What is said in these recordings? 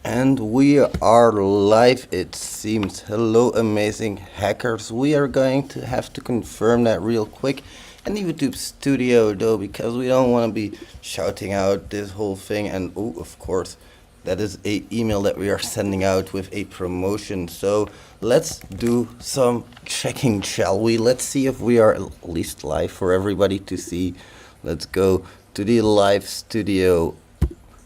And we are live, it seems. Hello, amazing hackers. We are going to have to confirm that real quick in the YouTube studio, though, because we don't want to be shouting out this whole thing. And, oh, of course, that is a email that we are sending out with a promotion. So let's do some checking, shall we? Let's see if we are at least live for everybody to see. Let's go to the live studio.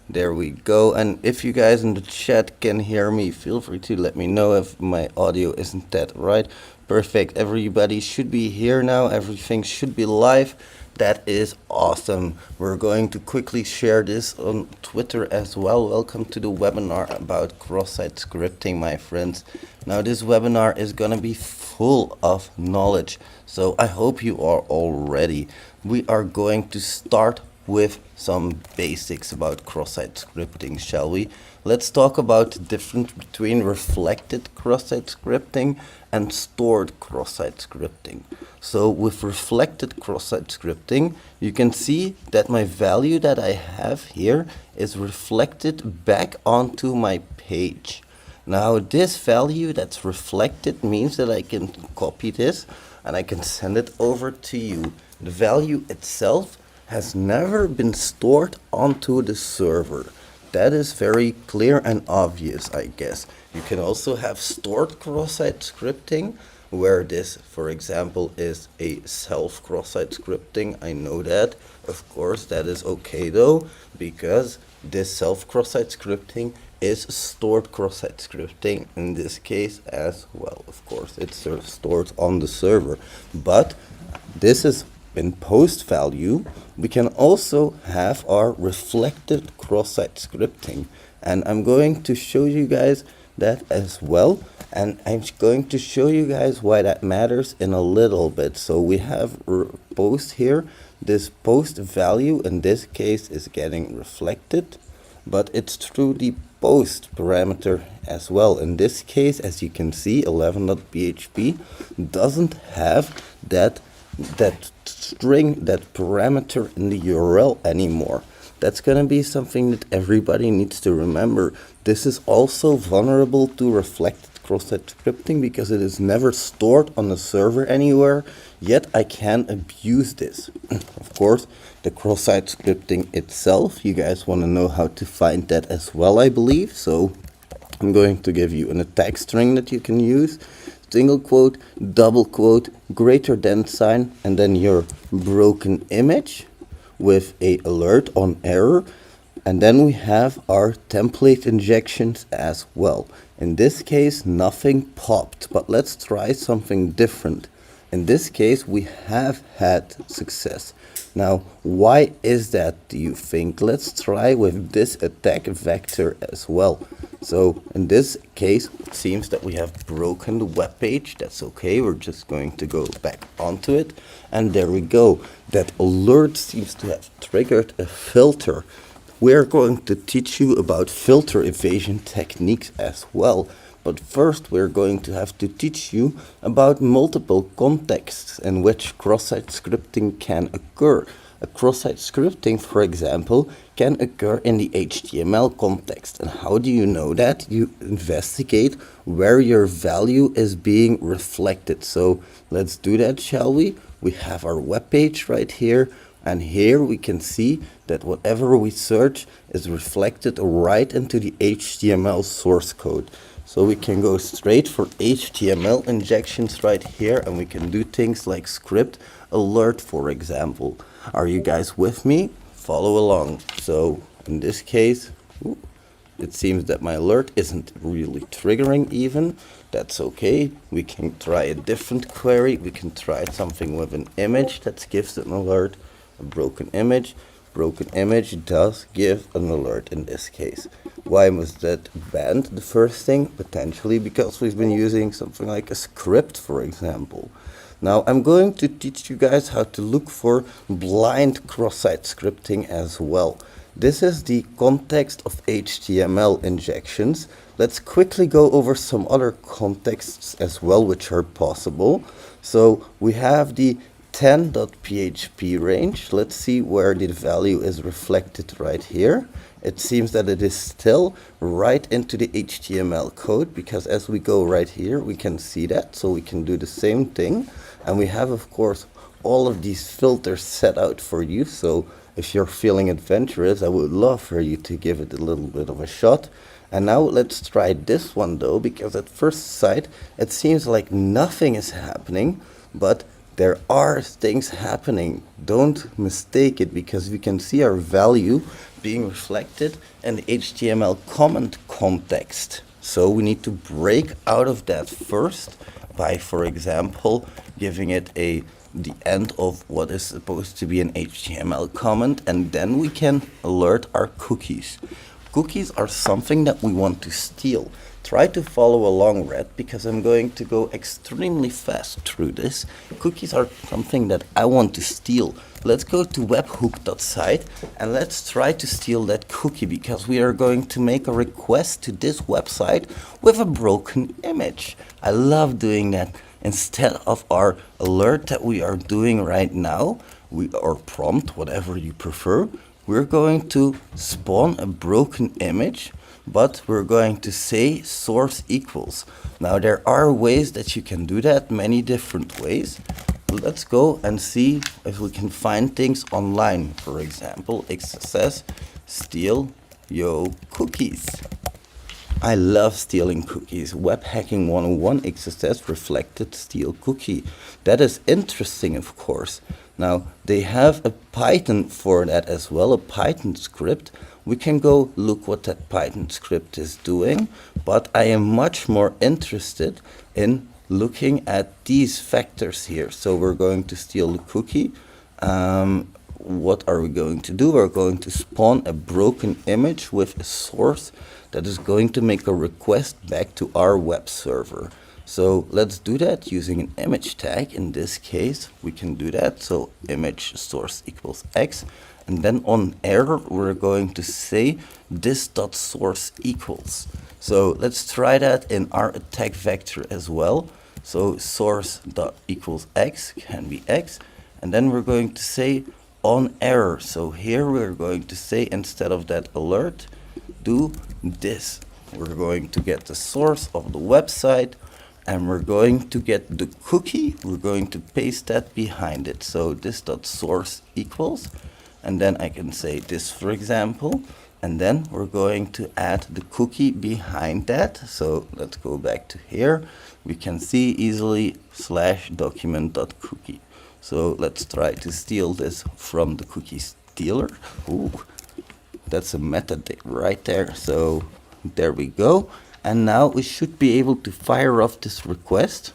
There we go. And if you guys in the chat can hear me, feel free to let me know if my audio isn't that right. Perfect. Everybody should be here now. Everything should be live. That is awesome. We're going to quickly share this on Twitter as well. Welcome to the webinar about cross-site scripting, my friends. Now, this webinar is going to be full of knowledge, so I hope you are all ready. We are going to start with some basics about cross-site scripting, shall we? Let's talk about the difference between reflected cross-site scripting and stored cross-site scripting. So with reflected cross-site scripting, you can see that my value that I have here is reflected back onto my page. Now this value that's reflected means that I can copy this and I can send it over to you. The value itself has never been stored onto the server. That is very clear and obvious, I guess. You can also have stored cross-site scripting, where this, for example, is a self cross-site scripting. I know that. Of course, that is okay though, because this self cross-site scripting is stored cross-site scripting in this case as well. Of course, it's stored on the server, but this is in post value. We can also have our reflected cross-site scripting, and I'm going to show you guys that as well, and I'm going to show you guys why that matters in a little bit. So we have post here. This post value in this case is getting reflected, but it's through the post parameter as well. In this case, as you can see, 11.php doesn't have that string, that parameter in the URL anymore. That's going to be something that everybody needs to remember. This is also vulnerable to reflected cross-site scripting because it is never stored on the server anywhere, yet I can abuse this. Of course, the cross-site scripting itself, you guys want to know how to find that as well, I believe. So I'm going to give you an attack string that you can use. Single quote, double quote, greater than sign, and then your broken image with a alert on error. And then we have our template injections as well. In this case, nothing popped, but let's try something different. In this case, we have had success. Now, why is that, do you think? Let's try with this attack vector as well. So in this case, it seems that we have broken the web page. That's okay. We're just going to go back onto it. And there we go. That alert seems to have triggered a filter. We're going to teach you about filter evasion techniques as well. But first, we're going to have to teach you about multiple contexts in which cross-site scripting can occur. A cross-site scripting, for example, can occur in the HTML context. And how do you know that? You investigate where your value is being reflected. So let's do that, shall we? We have our web page right here. And here we can see that whatever we search is reflected right into the HTML source code. So we can go straight for HTML injections right here, and we can do things like script alert, for example. Are you guys with me? Follow along. So in this case, it seems that my alert isn't really triggering even. That's okay. We can try a different query. We can try something with an image that gives an alert. A broken image does give an alert in this case. Why was that banned? The first thing, potentially because we've been using something like a script, for example. Now I'm going to teach you guys how to look for blind cross-site scripting as well. This is the context of HTML injections. Let's quickly go over some other contexts as well which are possible. So we have the 10.php range. Let's see where the value is reflected right here. it seems that it is still right into the HTML code, because as we go right here, we can see that. So we can do the same thing. And we have, of course, all of these filters set out for you. So if you're feeling adventurous, I would love for you to give it a little bit of a shot. And now let's try this one though, because at first sight, it seems like nothing is happening, but there are things happening. Don't mistake it, because we can see our value being reflected in the HTML comment context. So we need to break out of that first by, for example, giving it the end of what is supposed to be an HTML comment, and then we can alert our cookies. Cookies are something that we want to steal. Try to follow along, Red, because I'm going to go extremely fast through this. Cookies are something that I want to steal. Let's go to webhook.site and let's try to steal that cookie, because we are going to make a request to this website with a broken image. I love doing that. Instead of our alert that we are doing right now, or prompt, whatever you prefer, we're going to spawn a broken image, but we're going to say source equals. Now there are ways that you can do that, many different ways. Let's go and see if we can find things online. For example, XSS, steal yo cookies. I love stealing cookies. Web hacking 101 XSS reflected steal cookie. That is interesting, of course. Now, they have a Python for that as well, a Python script. We can go look what that Python script is doing, but I am much more interested in looking at these factors here. So we're going to steal the cookie. What are we going to do? We're going to spawn a broken image with a source that is going to make a request back to our web server. So let's do that using an image tag. In this case, we can do that. So image source equals X. And then on error, we're going to say this.source equals. So let's try that in our attack vector as well. So source dot equals X can be X. And then we're going to say on error. So here we're going to say, instead of that alert, do this. We're going to get the source of the website, and we're going to get the cookie. We're going to paste that behind it. So this.source equals, and then I can say this, for example, and then we're going to add the cookie behind that. So let's go back to here. We can see easily /document.cookie. So let's try to steal this from the cookie stealer. Ooh, that's a method right there. So there we go. And now we should be able to fire off this request.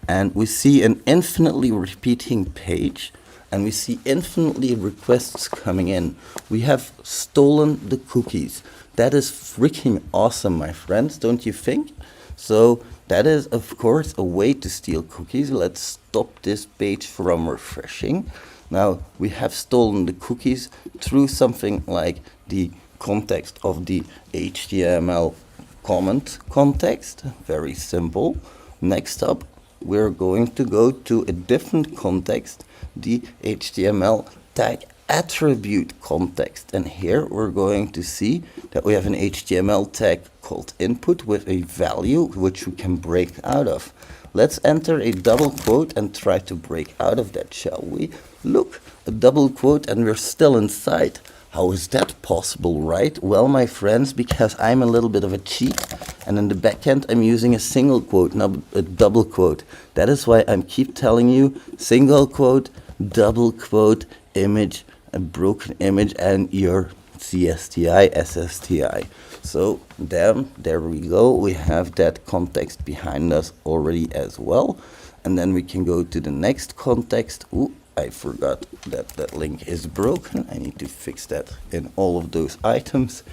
And we see an infinitely repeating page. And we see infinitely requests coming in. We have stolen the cookies. That is freaking awesome, my friends, don't you think? So that is, of course, a way to steal cookies. Let's stop this page from refreshing. Now, we have stolen the cookies through something like the context of the HTML comment context. Very simple. Next up, we're going to go to a different context, the HTML tag attribute context. And here we're going to see that we have an HTML tag called input with a value which we can break out of. Let's enter a double quote and try to break out of that, shall we? Look, a double quote and we're still inside. How is that possible, right? Well, my friends, because I'm a little bit of a cheat, and in the backend I'm using a single quote, not a double quote. That is why I keep telling you single quote, double quote, image, a broken image, and your CSTI, SSTI. So there we go. We have that context behind us already as well. And then we can go to the next context. Ooh, I forgot that that link is broken. I need to fix that in all of those items.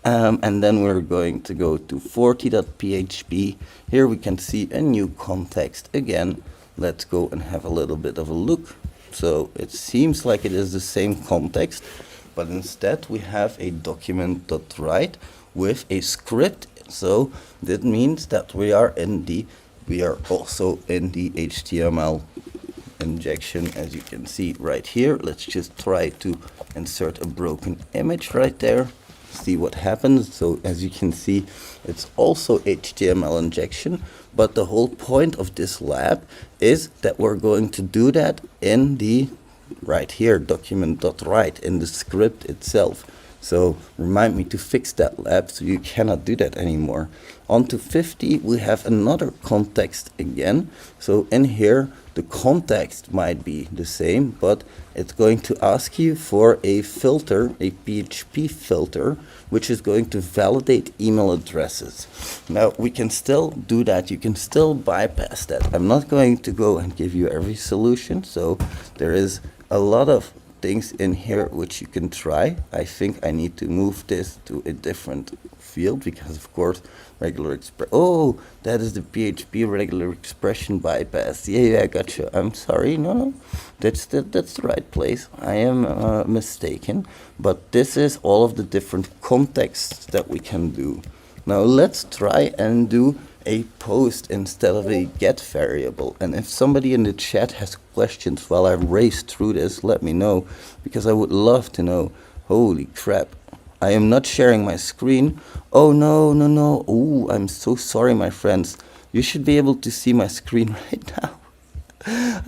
And then we're going to go to 40.php. Here we can see a new context again. Let's go and have a little bit of a look. So it seems like it is the same context, but instead we have a document.write with a script. So that means that we are also in the HTML injection, as you can see right here. Let's just try to insert a broken image right there. see what happens. So as you can see, it's also HTML injection, but the whole point of this lab is that we're going to do that in the right here, document.write, in the script itself. So remind me to fix that lab so you cannot do that anymore. On to 50, we have another context again. So in here, the context might be the same, but it's going to ask you for a filter, a PHP filter, which is going to validate email addresses. Now, we can still do that. You can still bypass that. I'm not going to go and give you every solution. So there is a lot of things in here which you can try. I think I need to move this to a different field because, of course, oh, that is the PHP regular expression bypass. Yeah, I got you. I'm sorry. No, that's the right place. I am mistaken. But this is all of the different contexts that we can do. Now let's try and do a post instead of a get variable. And if somebody in the chat has questions while I race through this, let me know, because I would love to know. Holy crap. I am not sharing my screen. Oh, no. Oh, I'm so sorry, my friends. You should be able to see my screen right now.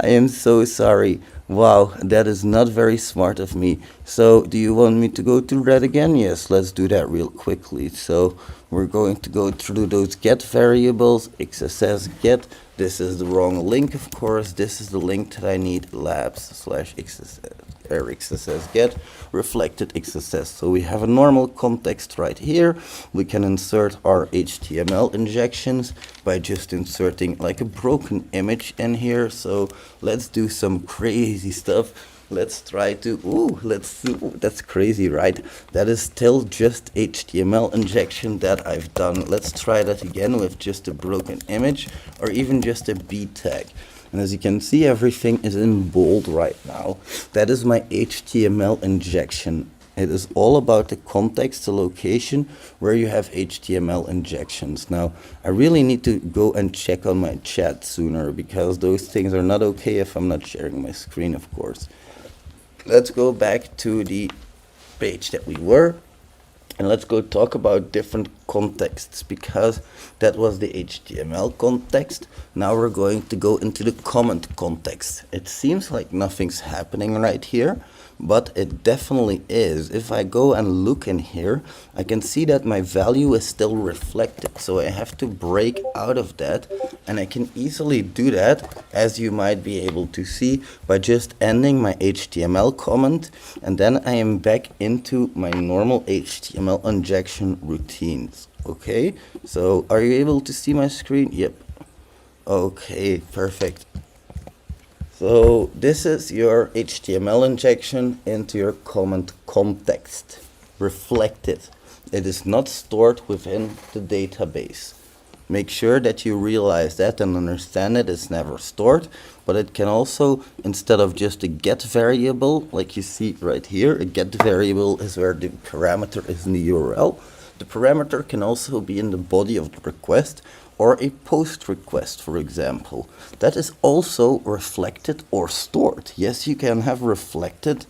I am so sorry. Wow, that is not very smart of me. So do you want me to go through that again? Yes, let's do that real quickly. So we're going to go through those get variables, XSS get. This is the wrong link, of course. This is the link that I need, labs/XSS get reflected XSS. So we have a normal context right here. We can insert our HTML injections by just inserting like a broken image in here. So let's do some crazy stuff. Let's try to, that's crazy, right? That is still just HTML injection that I've done. Let's try that again with just a broken image or even just a B tag. And as you can see, everything is in bold right now. That is my HTML injection. It is all about the context, the location where you have HTML injections. Now, I really need to go and check on my chat sooner because those things are not okay if I'm not sharing my screen, of course. Let's go back to the page that we were. And let's go talk about different contexts, because that was the HTML context. Now we're going to go into the comment context. It seems like nothing's happening right here, but it definitely is. If I go and look in here, I can see that my value is still reflected. So I have to break out of that, and I can easily do that, as you might be able to see, by just ending my HTML comment, and then I am back into my normal HTML injection routines. Okay, so are you able to see my screen? Yep. Okay, perfect. So this is your HTML injection into your comment context, reflected. It is not stored within the database. Make sure that you realize that and understand it is never stored, but it can also, instead of just a get variable, like you see right here, a get variable is where the parameter is in the URL. The parameter can also be in the body of the request, or a post request, for example. That is also reflected or stored. Yes, you can have reflected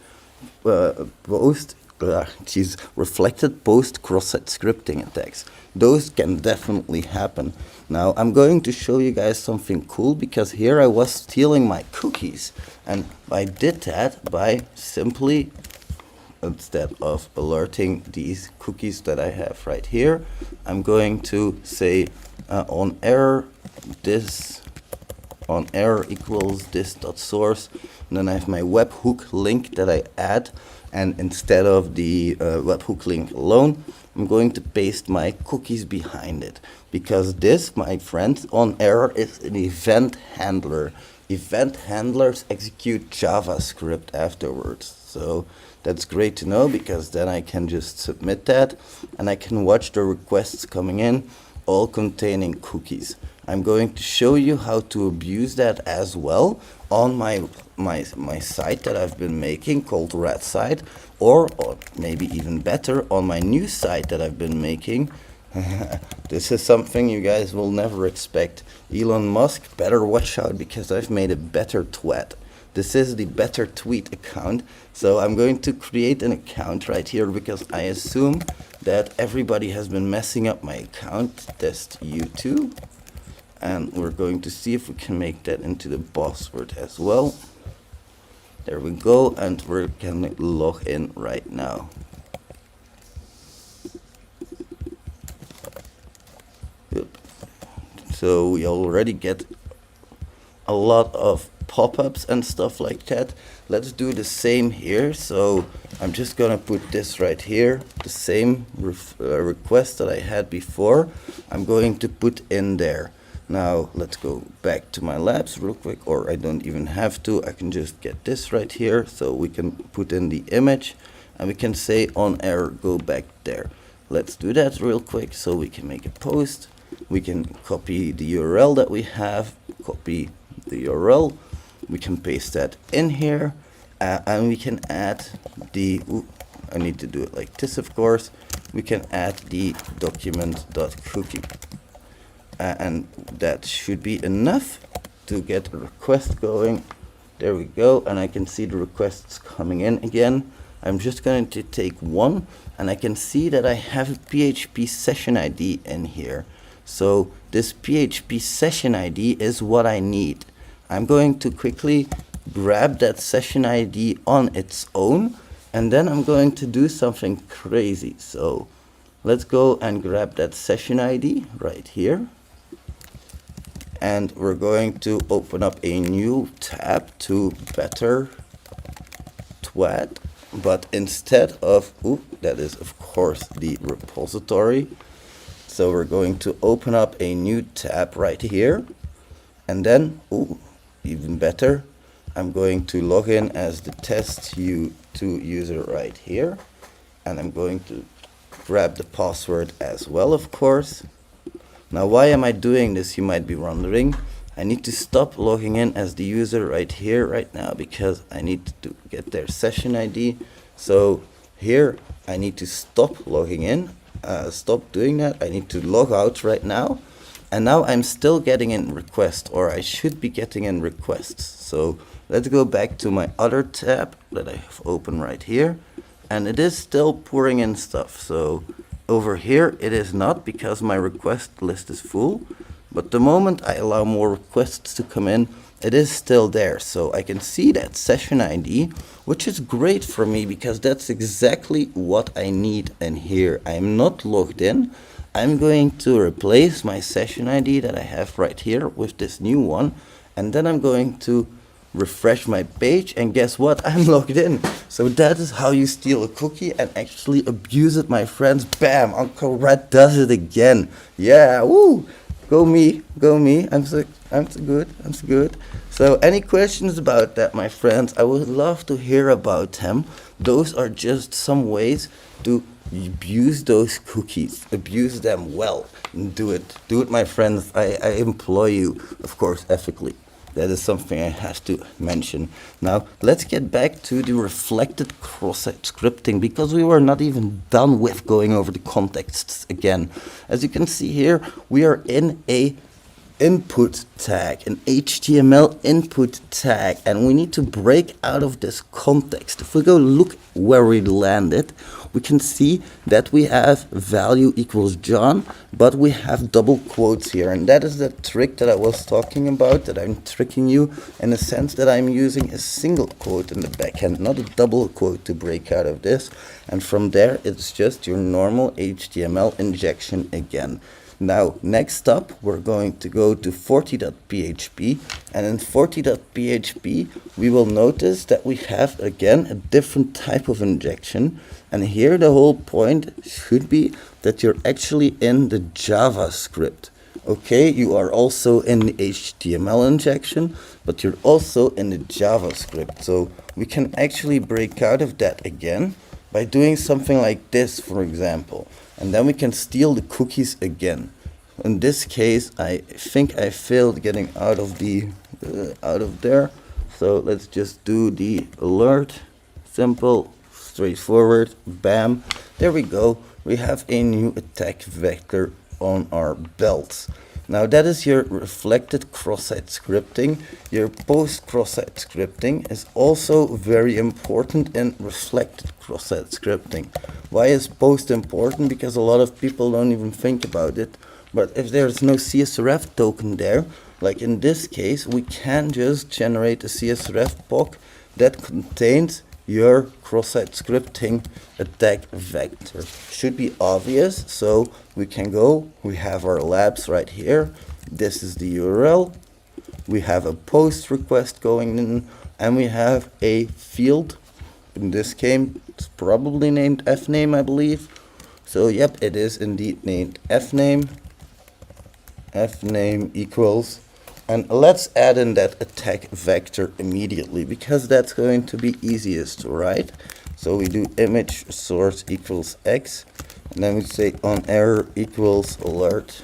reflected post cross-site scripting attacks. Those can definitely happen. Now I'm going to show you guys something cool, because here I was stealing my cookies, and I did that by simply, instead of alerting these cookies that I have right here, I'm going to say on error equals this.source, and then I have my webhook link that I add, and instead of the webhook link alone, I'm going to paste my cookies behind it, because this, my friends, on error is an event handler. Event handlers execute JavaScript afterwards. So that's great to know, because then I can just submit that and I can watch the requests coming in, all containing cookies. I'm going to show you how to abuse that as well on my site that I've been making called Rat Site, or maybe even better, on my new site that I've been making. This is something you guys will never expect. Elon Musk, better watch out, because I've made a better twat. this is the Better Tweet account. So I'm going to create an account right here because I assume that everybody has been messing up my account, test YouTube. And we're going to see if we can make that into the password as well. There we go, and we're gonna log in right now. So we already get a lot of pop-ups and stuff like that. Let's do the same here. So I'm just gonna put this right here, the same request that I had before. I'm going to put in there. Now let's go back to my labs real quick, or I don't even have to. I can just get this right here, so we can put in the image and we can say on error, go back there. Let's do that real quick so we can make a post. We can copy the URL that we have, copy the URL, we can paste that in here, and we can add the, I need to do it like this of course, we can add the document.cookie. And that should be enough to get a request going. There we go, and I can see the requests coming in again. I'm just going to take one, and I can see that I have a PHP session ID in here. So this PHP session ID is what I need. I'm going to quickly grab that session ID on its own, and then I'm going to do something crazy. So let's go and grab that session ID right here. And we're going to open up a new tab to Better Twat, but instead of, that is of course the repository. So we're going to open up a new tab right here, and then, even better, I'm going to log in as the test2 user right here, and I'm going to grab the password as well, of course. Now, why am I doing this, you might be wondering. I need to stop logging in as the user right here, right now, because I need to get their session ID. So here, I need to stop logging in, stop doing that. I need to log out right now. And now I'm still getting in requests, or I should be getting in requests. So let's go back to my other tab that I have open right here. And it is still pouring in stuff. So over here, it is not, because my request list is full. But the moment I allow more requests to come in, it is still there. So I can see that session ID, which is great for me because that's exactly what I need in here. I'm not logged in. I'm going to replace my session ID that I have right here with this new one. And then I'm going to refresh my page, and guess what? I'm logged in. So that is how you steal a cookie and actually abuse it, my friends. Bam! Uncle Red does it again. Yeah, woo! Go me, go me. I'm so good. So any questions about that, my friends? I would love to hear about them. Those are just some ways to abuse those cookies. Abuse them well. Do it, my friends. I implore you, of course, ethically. That is something I have to mention. Now, let's get back to the reflected cross-site scripting, because we were not even done with going over the contexts again. As you can see here, we are in a input tag, an HTML input tag, and we need to break out of this context. If we go look where we landed, we can see that we have value equals John, but we have double quotes here, and that is the trick that I was talking about, that I'm tricking you in the sense that I'm using a single quote in the backend, not a double quote, to break out of this, and from there it's just your normal HTML injection again. Now, next up, we're going to go to 40.php, and in 40.php, we will notice that we have, again, a different type of injection, and here the whole point should be that you're actually in the JavaScript. Okay, you are also in the HTML injection, but you're also in the JavaScript. So we can actually break out of that again by doing something like this, for example. And then we can steal the cookies again. In this case, I think I failed getting out of there. So let's just do the alert. Simple, straightforward, bam. There we go. We have a new attack vector on our belts. Now that is your reflected cross-site scripting. Your post cross-site scripting is also very important in reflected cross-site scripting. Why is post important? Because a lot of people don't even think about it. But if there's no CSRF token there, like in this case, we can just generate a CSRF POC that contains your cross-site scripting attack vector. Should be obvious, so we can go, we have our labs right here, this is the URL, we have a post request going in, and we have a field, in this case it's probably named fname, I believe. So yep, it is indeed named fname equals, and let's add in that attack vector immediately, because that's going to be easiest to write. So we do image source equals x, and then we say on error equals alert.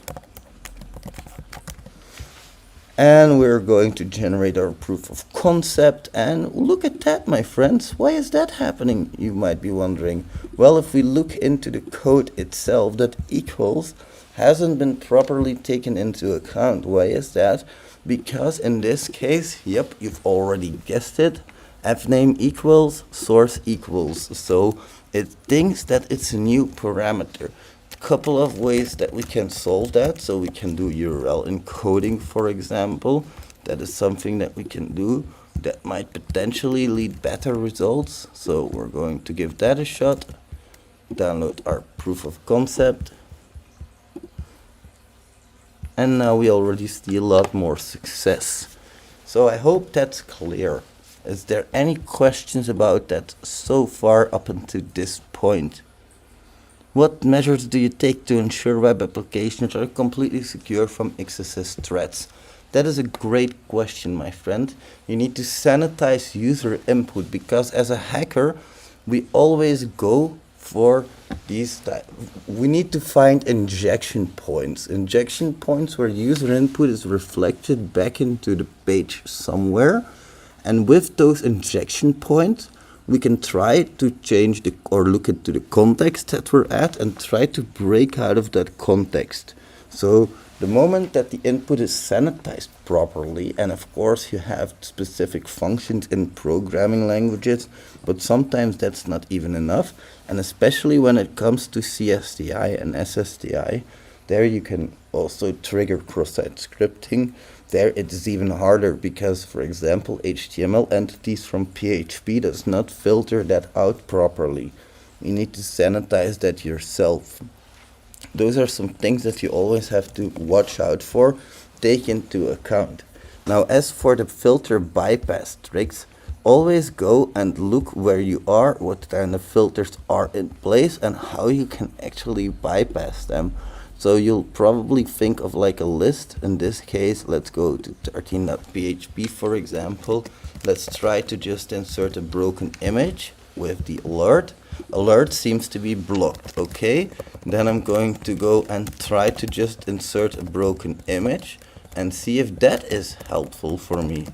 And we're going to generate our proof of concept, and look at that, my friends. Why is that happening, you might be wondering? Well, if we look into the code itself, that equals hasn't been properly taken into account. Why is that? Because in this case, yep, you've already guessed it, fname equals source equals. So it thinks that it's a new parameter. A couple of ways that we can solve that. So we can do URL encoding, for example. That is something that we can do that might potentially lead better results. So we're going to give that a shot. Download our proof of concept. And now we already see a lot more success. So I hope that's clear. Is there any questions about that so far up until this point? What measures do you take to ensure web applications are completely secure from XSS threats? That is a great question, my friend. You need to sanitize user input, because as a hacker, we always go for these we need to find injection points where user input is reflected back into the page somewhere, and with those injection points we can try to change or look into the context that we're at and try to break out of that context. So the moment that the input is sanitized properly, and of course you have specific functions in programming languages, but sometimes that's not even enough, and especially when it comes to CSTI and SSTI, there you can also trigger cross-site scripting. There it is even harder, because for example HTML entities from PHP does not filter that out properly. You need to sanitize that yourself. Those are some things that you always have to watch out for, take into account. Now as for the filter bypass tricks, always go and look where you are, what kind of filters are in place, and how you can actually bypass them. So you'll probably think of like a list. In this case, let's go to 13.php, for example. Let's try to just insert a broken image with the alert. Alert seems to be blocked. Okay, then I'm going to go and try to just insert a broken image and see if that is helpful for me.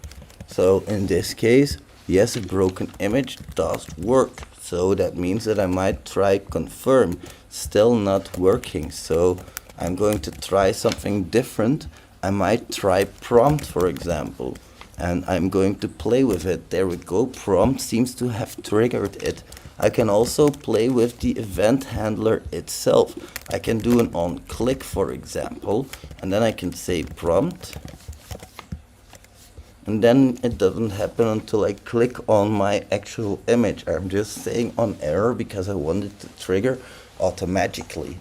So in this case, yes, a broken image does work. So that means that I might try confirm, still not working. So I'm going to try something different. I might try prompt, for example, and I'm going to play with it. There we go, prompt seems to have triggered it. I can also play with the event handler itself. I can do an on click, for example, and then I can say prompt. And then it doesn't happen until I click on my actual image. I'm just saying on error because I want it to trigger automatically.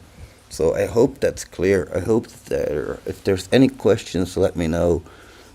So I hope that's clear. I hope that if there's any questions, let me know.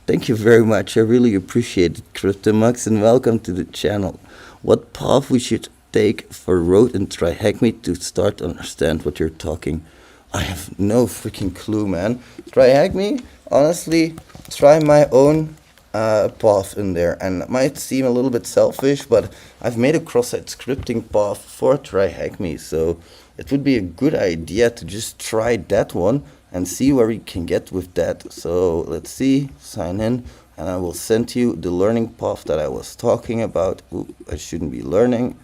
Thank you very much. I really appreciate it, CryptoMux, and welcome to the channel. What path we should take for road and try hack me to start to understand what you're talking? I have no freaking clue, man. Try hack me? Honestly, try my own path in there, and it might seem a little bit selfish, but I've made a cross-site scripting path for try hack me, so it would be a good idea to just try that one and see where you can get with that. So let's see, sign in, and I will send you the learning path that I was talking about. Ooh, I shouldn't be learning,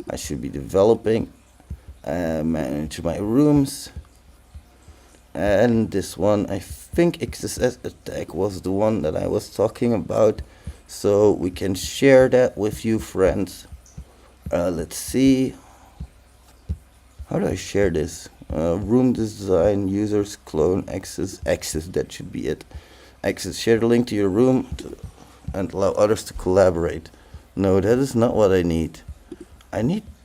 I should be developing. Manage my rooms. And this one, I think XSS attack was the one that I was talking about. So we can share that with you, friends. Let's see. How do I share this? Room design, users, clone, access, that should be it. Access, share the link to your room and allow others to collaborate. No, that is not what I need.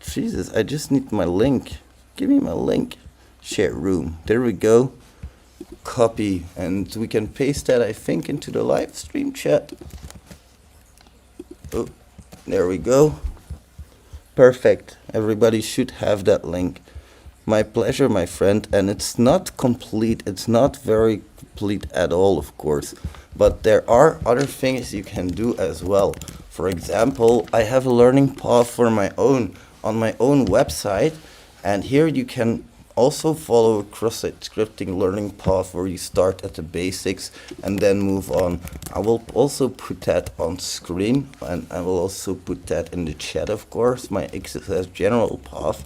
Jesus, I just need my link. Give me my link. Share room. There we go. Copy, and we can paste that, I think, into the live stream chat. Oh, there we go. Perfect. Everybody should have that link. My pleasure, my friend. And it's not complete. It's not very complete at all, of course. But there are other things you can do as well. For example, I have a learning path for my own on my own website. And here you can also follow a cross-site scripting learning path where you start at the basics and then move on. I will also put that on screen, and I will also put that in the chat, of course. My XSS general path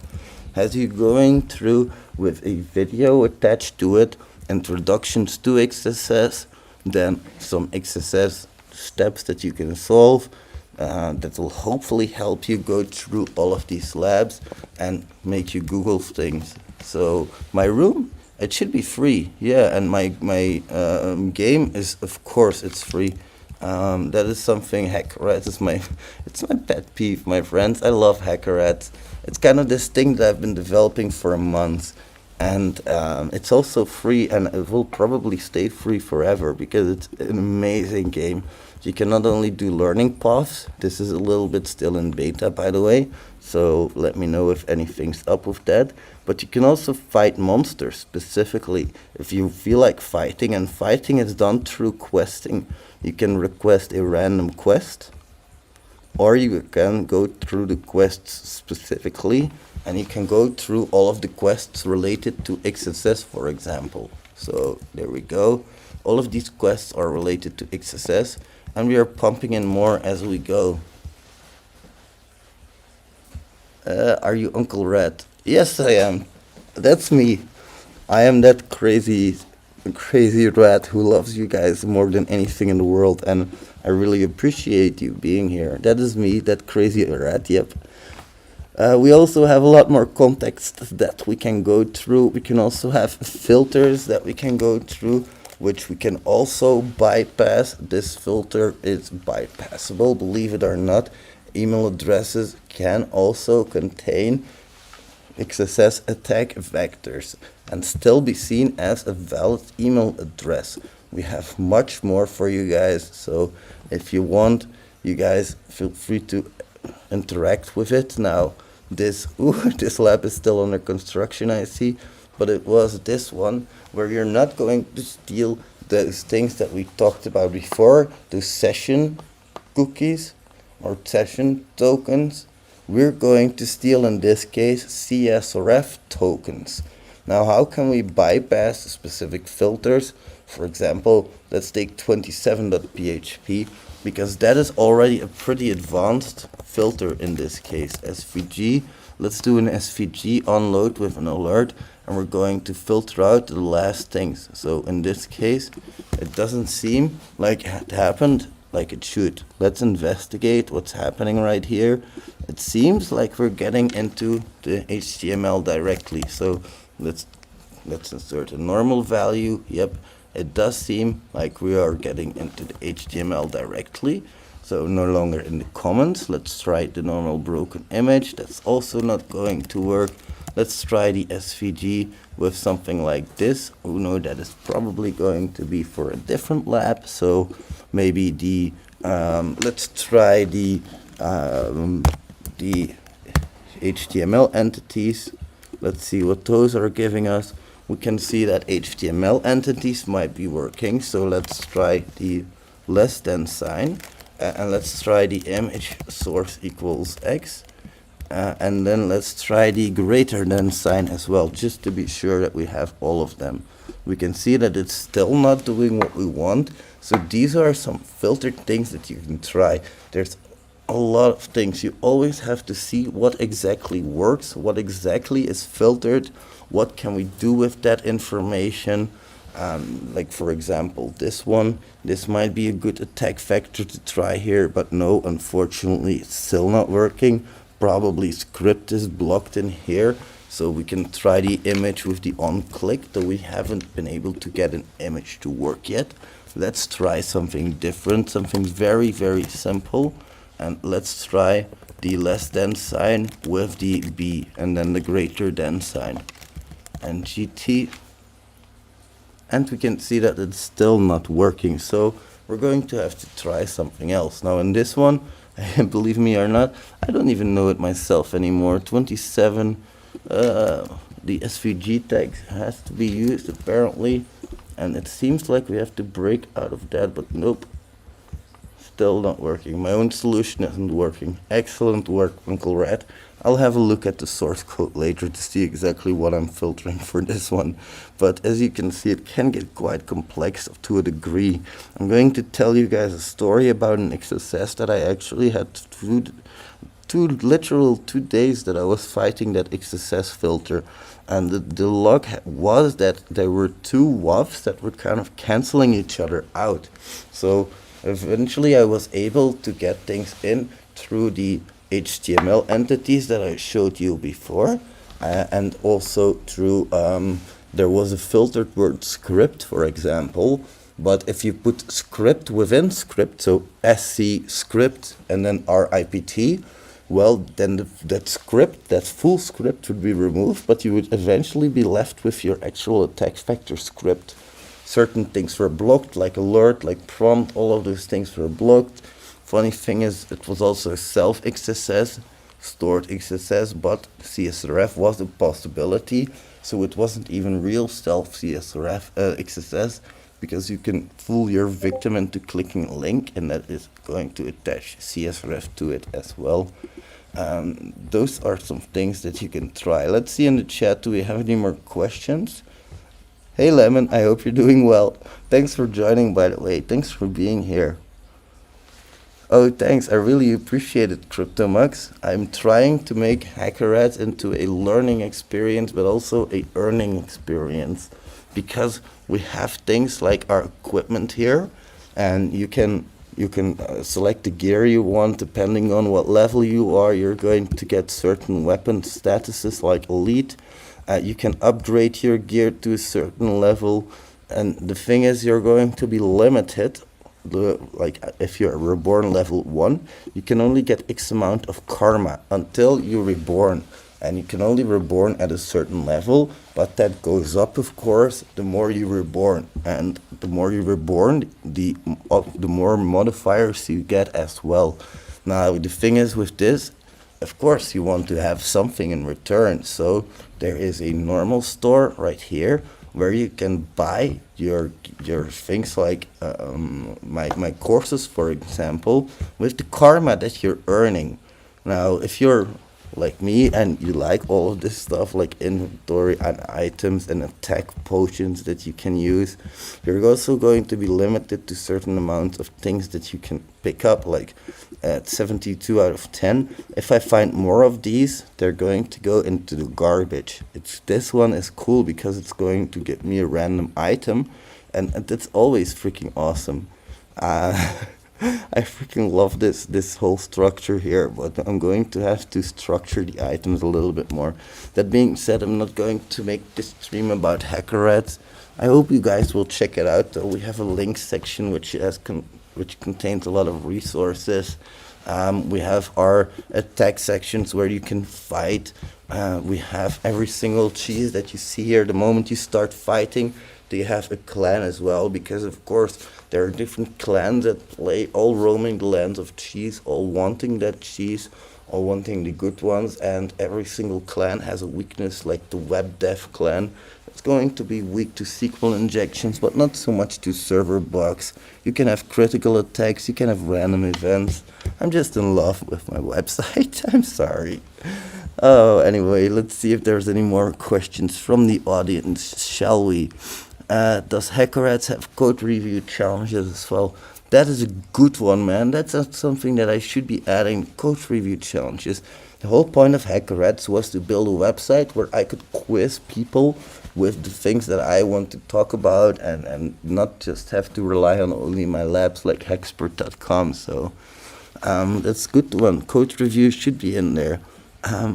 has you going through with a video attached to it, introductions to XSS, then some XSS steps that you can solve. That will hopefully help you go through all of these labs and make you Google things. So my room, it should be free, yeah, and my game is, of course, it's free. That is something hackerats is it's my pet peeve, my friends. I love hackerats. It's kind of this thing that I've been developing for months, and it's also free, and it will probably stay free forever because it's an amazing game. You can not only do learning paths. This is a little bit still in beta, by the way, so let me know if anything's up with that. But you can also fight monsters specifically if you feel like fighting, and fighting is done through questing. You can request a random quest, or you can go through the quests specifically, and you can go through all of the quests related to XSS, for example. So there we go. All of these quests are related to XSS, and we are pumping in more as we go. Are you Uncle Rat? Yes, I am. That's me. I am that crazy rat who loves you guys more than anything in the world, and I really appreciate you being here. That is me, that crazy rat, yep. We also have a lot more context that we can go through. We can also have filters that we can go through, which we can also bypass. This filter is bypassable, believe it or not. Email addresses can also contain XSS attack vectors and still be seen as a valid email address. We have much more for you guys, so if you want, you guys feel free to interact with it. Now, this lab is still under construction, I see, but it was this one where you're not going to steal those things that we talked about before, those session cookies or session tokens. We're going to steal, in this case, CSRF tokens. Now, how can we bypass specific filters? For example, let's take 27.php, because that is already a pretty advanced filter in this case. SVG, let's do an SVG onload with an alert, and we're going to filter out the last things. So in this case, it doesn't seem like it happened like it should. Let's investigate what's happening right here. It seems like we're getting into the HTML directly. So let's insert a normal value. Yep, it does seem like we are getting into the HTML directly. So no longer in the comments. Let's try the normal broken image. That's also not going to work. Let's try the SVG with something like this. Oh no, that is probably going to be for a different lab. So maybe the let's try the HTML entities. Let's see what those are giving us. We can see that HTML entities might be working. So let's try the less than sign, and let's try the image source equals X. And then let's try the greater than sign as well, just to be sure that we have all of them. We can see that it's still not doing what we want. So these are some filtered things that you can try. There's a lot of things. You always have to see what exactly works, what exactly is filtered, what can we do with that information. Like for example, this might be a good attack vector to try here, but no, unfortunately it's still not working. Probably script is blocked in here, so we can try the image with the on click, though we haven't been able to get an image to work yet. Let's try something different, something very, very simple, and let's try the less than sign with the B and then the greater than sign and GT. And we can see that it's still not working, so we're going to have to try something else. Now in this one, believe me or not, I don't even know it myself anymore. 27, the SVG tag has to be used apparently, and it seems like we have to break out of that, but nope, still not working. My own solution isn't working. Excellent work, Uncle Rat. I'll have a look at the source code later to see exactly what I'm filtering for this one. But as you can see, it can get quite complex to a degree. I'm going to tell you guys a story about an XSS that I actually had literal 2 days that I was fighting that XSS filter. And the log was that there were 2 WAVs that were kind of canceling each other out. So eventually I was able to get things in through the HTML entities that I showed you before, and also through there was a filtered word script, for example, but if you put script within script, so SC script and then RIPT, well, then that script, that full script would be removed, but you would eventually be left with your actual attack vector script. Certain things were blocked, like alert, like prompt, all of those things were blocked. Funny thing is, it was also a self XSS, stored XSS, but CSRF was a possibility, so it wasn't even real self CSRF XSS, because you can fool your victim into clicking a link, and that is going to attach CSRF to it as well. Those are some things that you can try. Let's see in the chat, do we have any more questions? Hey Lemon, I hope you're doing well. Thanks for joining, by the way. Thanks for being here. Oh, thanks. I really appreciate it, CryptoMux. I'm trying to make HackerRats into a learning experience, but also a earning experience, because we have things like our equipment here, and you can select the gear you want. Depending on what level you are, you're going to get certain weapon statuses like elite. You can upgrade your gear to a certain level, and the thing is, you're going to be limited. Like if you're reborn level 1, you can only get X amount of karma until you're reborn, and you can only reborn at a certain level, but that goes up, of course, the more you reborn, and the more you reborn, the more modifiers you get as well. Now the thing is with this, of course you want to have something in return, so there is a normal store right here where you can buy your things like my courses, for example, with the karma that you're earning. Now, if you're like me and you like all of this stuff like inventory and items and attack potions that you can use, you're also going to be limited to certain amounts of things that you can pick up, like at 72 out of 10. If I find more of these, they're going to go into the garbage. This one is cool because it's going to get me a random item, and that's always freaking awesome. I freaking love this whole structure here, but I'm going to have to structure the items a little bit more. That being said, I'm not going to make this stream about HackerRats. I hope you guys will check it out, though. We have a link section which contains a lot of resources. We have our attack sections where you can fight. We have every single cheese that you see here. The moment you start fighting, they have a clan as well, because of course there are different clans that play, all roaming the lands of cheese, all wanting that cheese, all wanting the good ones, and every single clan has a weakness, like the web dev clan. It's going to be weak to SQL injections, but not so much to server bugs. You can have critical attacks, you can have random events. I'm just in love with my website, I'm sorry. Oh, anyway, let's see if there's any more questions from the audience, shall we? Does HackerRats have code review challenges as well? That is a good one, man. That's not something that I should be adding, code review challenges. The whole point of HackerRats was to build a website where I could quiz people with the things that I want to talk about, and not just have to rely on only my labs like hackspert.com. So that's a good one. Code reviews should be in there.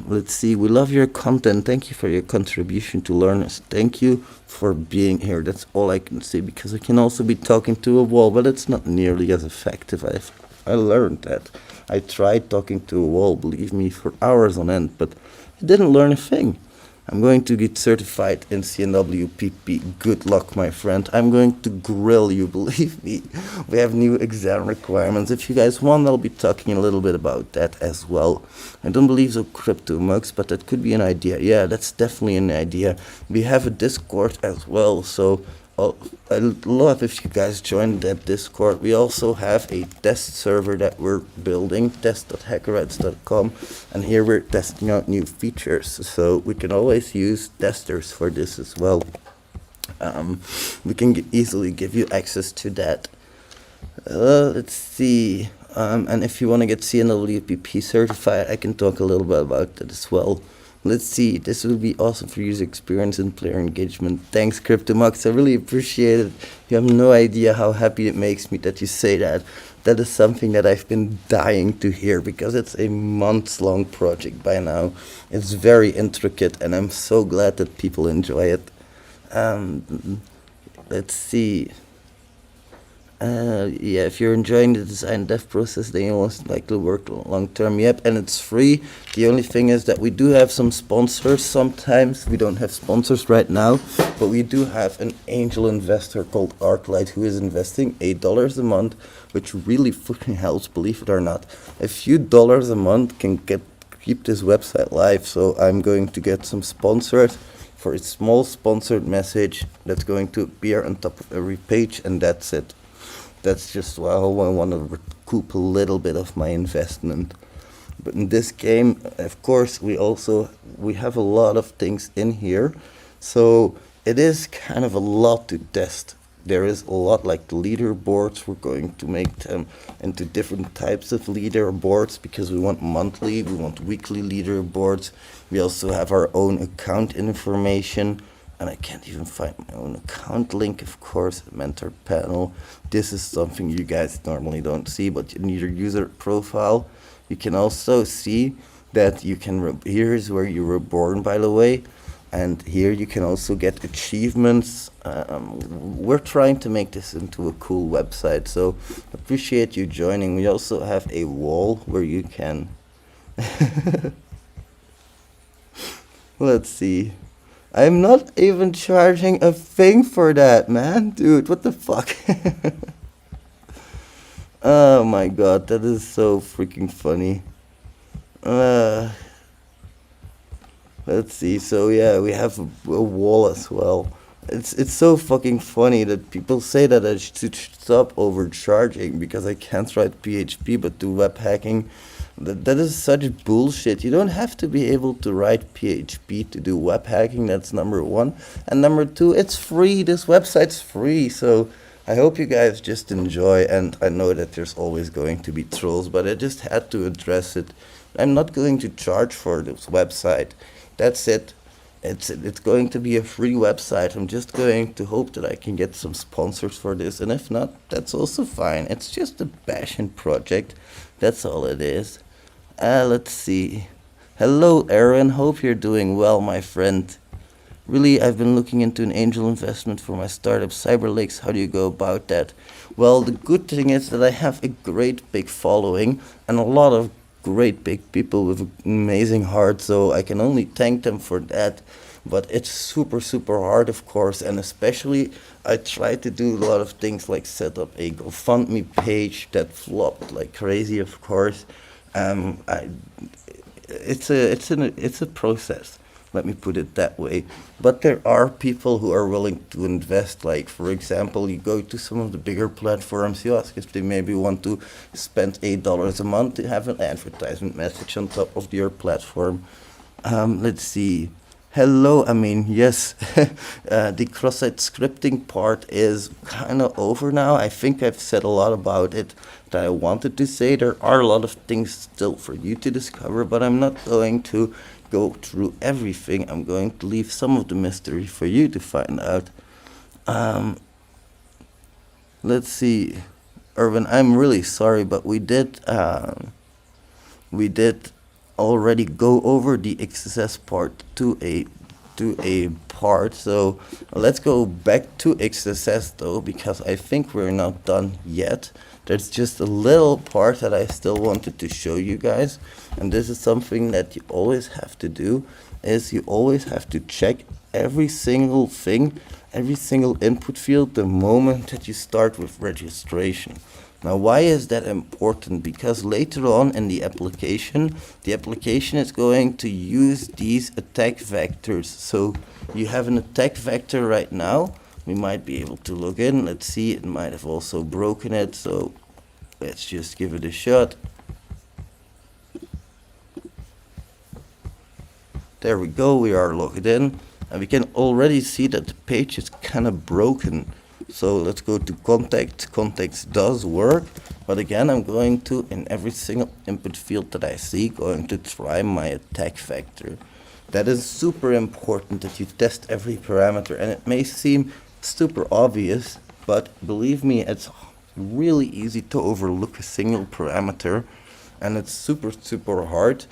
Let's see. We love your content. Thank you for your contribution to learners. Thank you for being here. That's all I can say, because I can also be talking to a wall, but it's not nearly as effective. I learned that. I tried talking to a wall, believe me, for hours on end, but I didn't learn a thing. I'm going to get certified in CNWPP. Good luck, my friend. I'm going to grill you, believe me. We have new exam requirements. If you guys want, I'll be talking a little bit about that as well. I don't believe so, crypto mugs, but that could be an idea. Yeah, that's definitely an idea. We have a Discord as well, so I'd love if you guys join that Discord. We also have a test server that we're building, test.hackerrats.com, and here we're testing out new features, so we can always use testers for this as well. We can easily give you access to that. Let's see, and if you want to get CNWPP certified, I can talk a little bit about that as well. Let's see, this will be awesome for user experience and player engagement. Thanks, CryptoMux, I really appreciate it. You have no idea how happy it makes me that you say that. That is something that I've been dying to hear, because it's a months-long project by now. It's very intricate, and I'm so glad that people enjoy it. Let's see. Yeah, if you're enjoying the design dev process, then you most likely work long term. Yep, and it's free. The only thing is that we do have some sponsors sometimes. We don't have sponsors right now, but we do have an angel investor called Arclight who is investing $8 a month, which really fucking helps, believe it or not. A few dollars a month can keep this website live, so I'm going to get some sponsors for a small sponsored message that's going to appear on top of every page, and that's it. That's just how I want to recoup a little bit of my investment. But in this game, of course, we have a lot of things in here, so it is kind of a lot to test. There is a lot, like the leaderboards. We're going to make them into different types of leaderboards, because we want monthly, we want weekly leaderboards. We also have our own account information. And I can't even find my own account link, of course, mentor panel. This is something you guys normally don't see, but in your user profile, you can also see that you can, here is where you were born, by the way, and here you can also get achievements. We're trying to make this into a cool website, so appreciate you joining. We also have a wall where you can, let's see. I'm not even charging a thing for that, man. Dude, what the fuck? Oh my god, that is so freaking funny. Let's see, so yeah, we have a wall as well. It's so fucking funny that people say that I should stop overcharging because I can't write PHP but do web hacking. That is such bullshit. You don't have to be able to write PHP to do web hacking. That's number one. And number two, it's free. This website's free. So I hope you guys just enjoy. And I know that there's always going to be trolls, but I just had to address it. I'm not going to charge for this website. That's it. It's going to be a free website. I'm just going to hope that I can get some sponsors for this. And if not, that's also fine. It's just a passion project. That's all it is. Let's see. Hello, Aaron. Hope you're doing well, my friend. Really, I've been looking into an angel investment for my startup, CyberLakes. How do you go about that? Well, the good thing is that I have a great big following and a lot of great big people with amazing hearts, so I can only thank them for that. But it's super, super hard, of course, and especially I try to do a lot of things like set up a GoFundMe page that flopped like crazy, of course. It's a process. Let me put it that way. But there are people who are willing to invest. Like, for example, you go to some of the bigger platforms, you ask if they maybe want to spend $8 a month to have an advertisement message on top of your platform. Let's see. Hello, I mean, yes, the cross-site scripting part is kind of over now. I think I've said a lot about it that I wanted to say. There are a lot of things still for you to discover, but I'm not going to go through everything. I'm going to leave some of the mystery for you to find out. Let's see, Irvin, I'm really sorry, but we did already go over the XSS part to a part. So let's go back to XSS though, because I think we're not done yet. There's just a little part that I still wanted to show you guys, and this is something that you always have to do, is you always have to check every single thing, every single input field the moment that you start with registration. Now, why is that important? Because later on in the application is going to use these attack vectors. So you have an attack vector right now. We might be able to log in. Let's see, it might have also broken it. So let's just give it a shot. There we go, we are logged in. And we can already see that the page is kind of broken. So let's go to context. Context does work, but again, I'm going to, in every single input field that I see, going to try my attack vector. That is super important that you test every parameter, and it may seem super obvious, but believe me, it's really easy to overlook a single parameter, and it's super hard,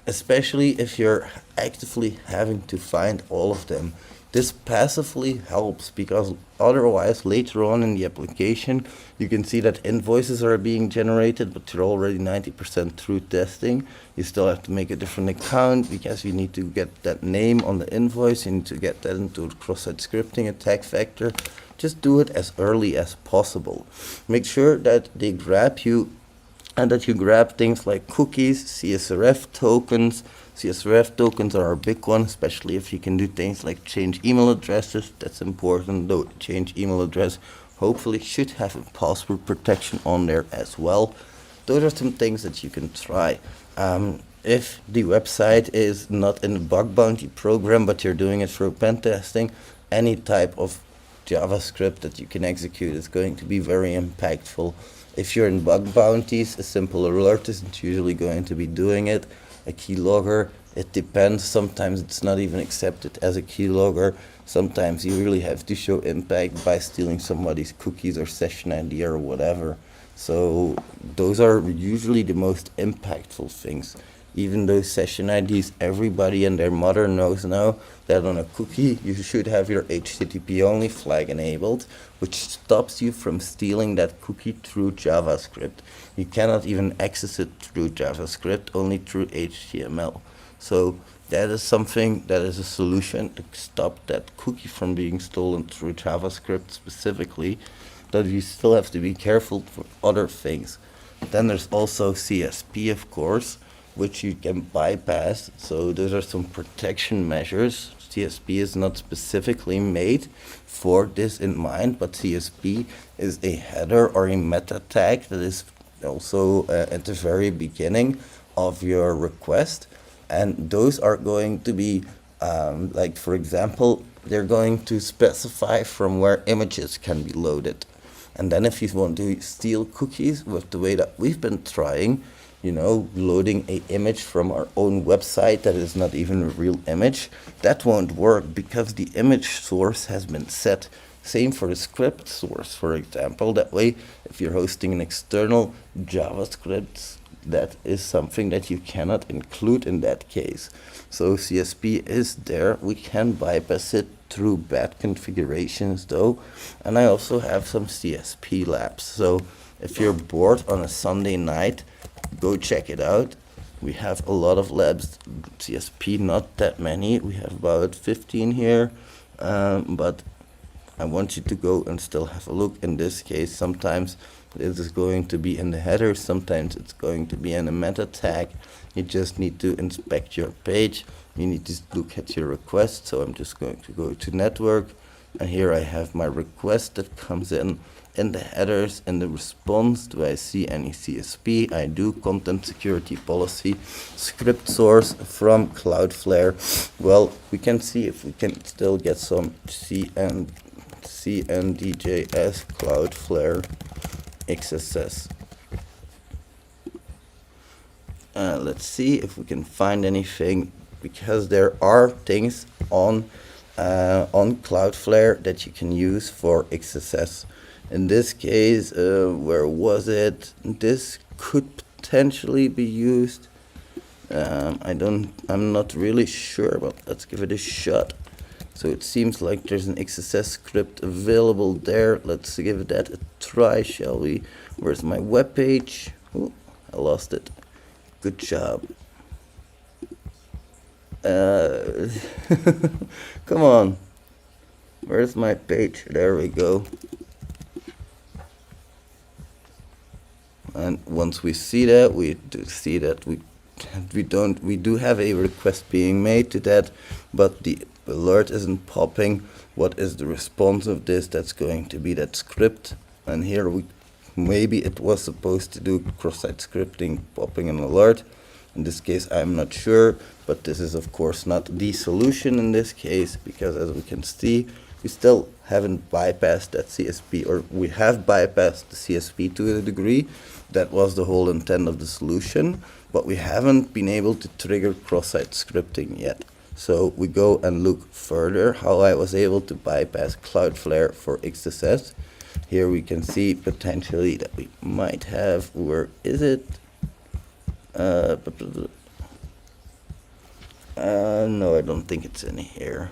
especially if you're actively having to find all of them. This passively helps because otherwise later on in the application you can see that invoices are being generated, but you're already 90% through testing. You still have to make a different account because you need to get that name on the invoice, you need to get that into the cross-site scripting attack vector. Just do it as early as possible. Make sure that they grab you and that you grab things like cookies, CSRF tokens. CSRF tokens are a big one, especially if you can do things like change email addresses. That's important, though. Change email address hopefully should have a password protection on there as well. Those are some things that you can try. If the website is not in the bug bounty program, but you're doing it for pen testing, any type of JavaScript that you can execute is going to be very impactful. If you're in bug bounties, a simple alert isn't usually going to be doing it. A keylogger, it depends. Sometimes it's not even accepted as a keylogger. Sometimes you really have to show impact by stealing somebody's cookies or session ID or whatever. So those are usually the most impactful things. Even those session IDs, everybody and their mother knows now that on a cookie you should have your HTTP only flag enabled, which stops you from stealing that cookie through JavaScript. You cannot even access it through JavaScript, only through HTML. So that is something, that is a solution to stop that cookie from being stolen through JavaScript specifically, that you still have to be careful for other things. Then there's also CSP, of course, which you can bypass. So those are some protection measures. CSP is not specifically made for this in mind, but CSP is a header or a meta tag that is also at the very beginning of your request. And those are going to be, like for example, they're going to specify from where images can be loaded. And then if you want to steal cookies with the way that we've been trying, loading an image from our own website that is not even a real image, that won't work because the image source has been set. Same for the script source, for example. That way, if you're hosting an external JavaScript, that is something that you cannot include in that case. So CSP is there. We can bypass it through bad configurations though. And I also have some CSP labs. So if you're bored on a Sunday night, go check it out. We have a lot of labs. CSP, not that many. We have about 15 here, but I want you to go and still have a look. In this case, sometimes this is going to be in the header, sometimes it's going to be in a meta tag. You just need to inspect your page. You need to look at your request. So I'm just going to go to network, And here I have my request that comes in the headers. In the response, do I see any CSP? I do. Content security policy, script source from Cloudflare. Well, we can see if we can still get some CNDJS Cloudflare XSS. Let's see if we can find anything, because there are things on Cloudflare that you can use for XSS. In this case, where was it? This could potentially be used. I'm not really sure, but let's give it a shot. So it seems like there's an XSS script available there. Let's give that a try, shall we? Where's my web page? Oh, I lost it. Good job. Come on. Where's my page? There we go. And once we see that, we do see that we do have a request being made to that, but the alert isn't popping. What is the response of this? That's going to be that script. And here maybe it was supposed to do cross-site scripting, popping an alert. In this case, I'm not sure, but this is of course not the solution in this case, because as we can see, we still haven't bypassed that CSP, or we have bypassed the CSP to a degree. That was the whole intent of the solution, but we haven't been able to trigger cross-site scripting yet. So we go and look further how I was able to bypass Cloudflare for XSS. Here we can see potentially that we might have, where is it? No, I don't think it's in here.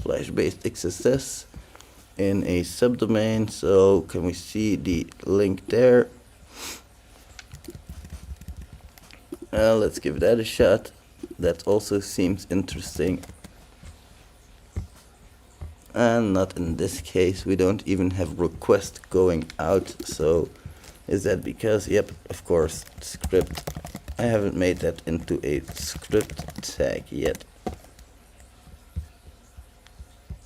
Flash-based XSS in a subdomain. So can we see the link there? Let's give that a shot. That also seems interesting. And not in this case. We don't even have request going out. So is that because, yep, of course, script. I haven't made that into a script tag yet.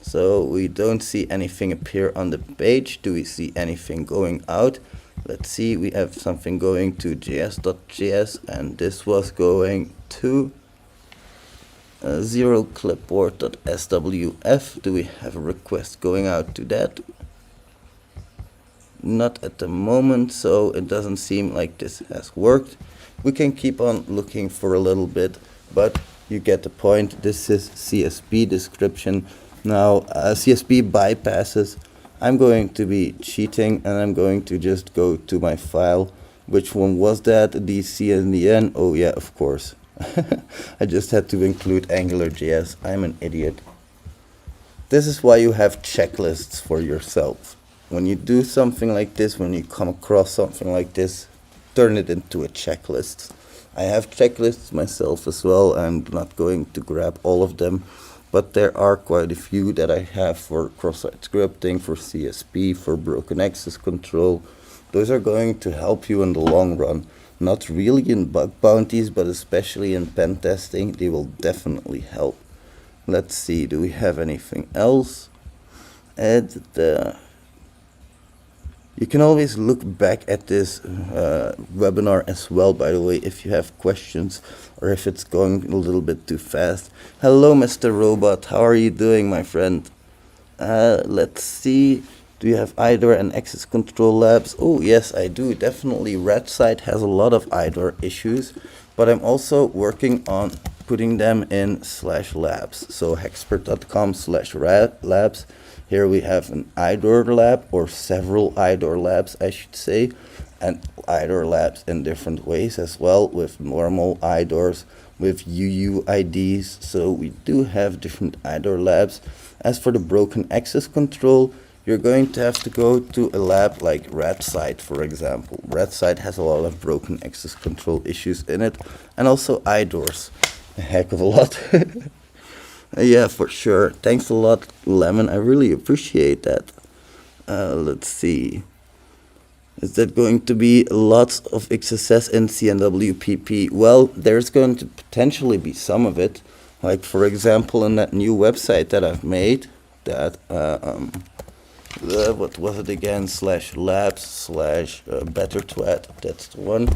So we don't see anything appear on the page. Do we see anything going out? Let's see, we have something going to js.js, and this was going to 0clipboard.swf. Do we have a request going out to that? Not at the moment, so it doesn't seem like this has worked. We can keep on looking for a little bit, but you get the point. This is CSP description. Now, CSP bypasses. I'm going to be cheating, and I'm going to just go to my file. Which one was that? DCNDN? Oh yeah, of course. I just had to include AngularJS. I'm an idiot. This is why you have checklists for yourself. When you do something like this, when you come across something like this, turn it into a checklist. I have checklists myself as well. I'm not going to grab all of them, but there are quite a few that I have for cross-site scripting, for CSP, for broken access control. Those are going to help you in the long run. Not really in bug bounties, but especially in pen testing, they will definitely help. Let's see, do we have anything else? You can always look back at this webinar as well, by the way, if you have questions or if it's going a little bit too fast. Hello, Mr. Robot. How are you doing, my friend? Let's see. Do you have IDOR and access control labs? Oh, yes, I do. Definitely. RedSite has a lot of IDOR issues, but I'm also working on putting them in /labs. So hexpert.com/labs. Here we have an IDOR lab, or several IDOR labs, I should say, and IDOR labs in different ways as well, with normal IDORs, with UUIDs. So we do have different IDOR labs. As for the broken access control, you're going to have to go to a lab like RedSite, for example. RedSite has a lot of broken access control issues in it, and also IDORs, a heck of a lot. Yeah, for sure. Thanks a lot, Lemon. I really appreciate that. Let's see. Is that going to be lots of XSS and CNWPP? Well, there's going to potentially be some of it. Like, for example, in that new website that I've made, that, what was it again, /labs/better_twat, that's the one.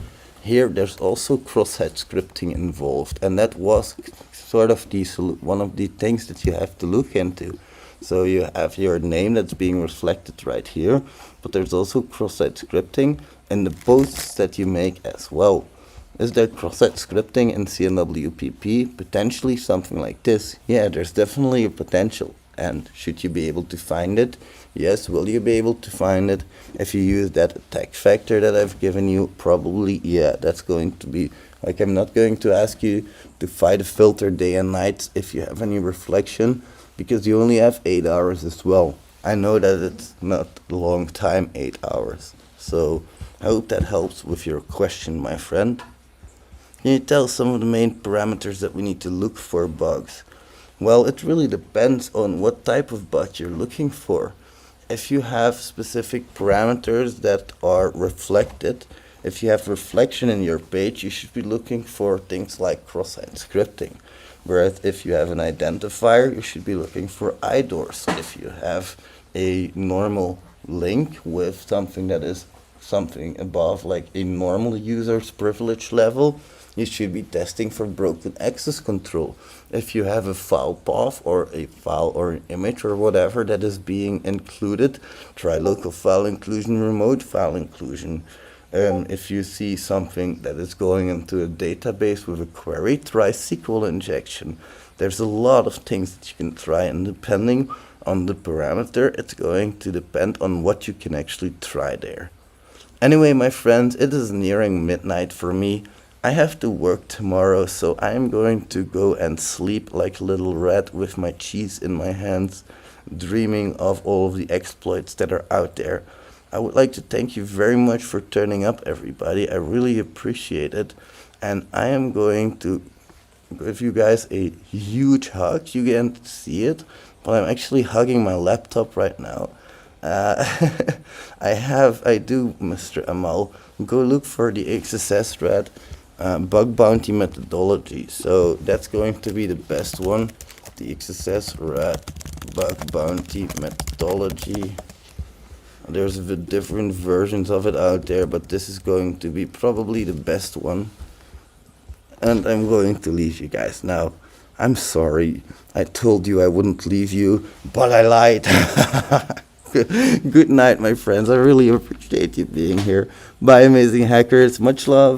Here, there's also cross-site scripting involved, and that was sort of one of the things that you have to look into. So you have your name that's being reflected right here, but there's also cross-site scripting in the posts that you make as well. Is there cross-site scripting in CNWPP? Potentially something like this. Yeah, there's definitely a potential. And should you be able to find it? Yes, will you be able to find it? If you use that attack factor that I've given you, probably, yeah, that's going to be, like, I'm not going to ask you to fight a filter day and night if you have any reflection, because you only have 8 hours as well. I know that it's not a long time, 8 hours. So I hope that helps with your question, my friend. Can you tell some of the main parameters that we need to look for bugs? Well, it really depends on what type of bug you're looking for. If you have specific parameters that are reflected, if you have reflection in your page, you should be looking for things like cross-site scripting. Whereas if you have an identifier, you should be looking for IDORs. If you have a normal link with something that is something above like a normal user's privilege level, you should be testing for broken access control. If you have a file path or a file or an image or whatever that is being included, try local file inclusion, remote file inclusion. If you see something that is going into a database with a query, try SQL injection. There's a lot of things that you can try, and depending on the parameter, it's going to depend on what you can actually try there. Anyway, my friends, it is nearing midnight for me. I have to work tomorrow, so I'm going to go and sleep like a little rat with my cheese in my hands, dreaming of all of the exploits that are out there. I would like to thank you very much for turning up, everybody. I really appreciate it. And I am going to give you guys a huge hug. You can't see it, but I'm actually hugging my laptop right now. I do, Mr. Amal, go look for the XSS bug bounty methodology. So that's going to be the best one. The XSS bug bounty methodology. There's different versions of it out there, but this is going to be probably the best one. And I'm going to leave you guys now. I'm sorry. I told you I wouldn't leave you, but I lied. Good night, my friends. I really appreciate you being here. Bye, amazing hackers. Much love.